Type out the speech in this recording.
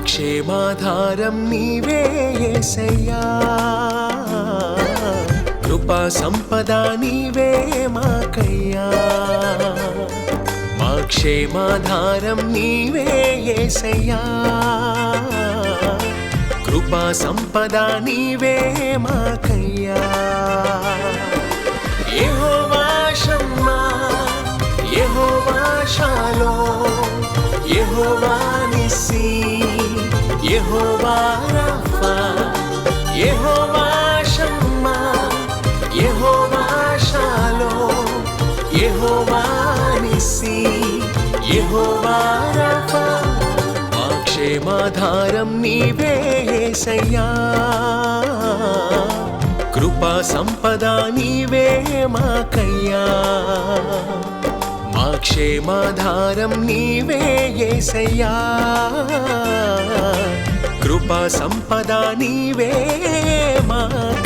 క్షేమాధారం నీవే యేసయ్యా కృపా సంపద నీవే మాకయ్యా మా క్షేమాధారం నీవే యేసయ్యా కృపా సంపద నీవే మాకయ్యా యెహోవా షమ్మా యెహోవా షాలోమ్ యెహోవా నిస్సీ యెహోవా రఫా యెహోవా షమ్మా యెహోవా షాలోమ్ యెహోవా నిస్సీ యెహోవా రఫా మా క్షేమాధారం నీవే యేసయ్యా కృపా సంపద నీవే మాకయ్యా మా క్షేమాధారం నీవే యేసయ్యా కృపా సంపద నీవే మాకయ్యా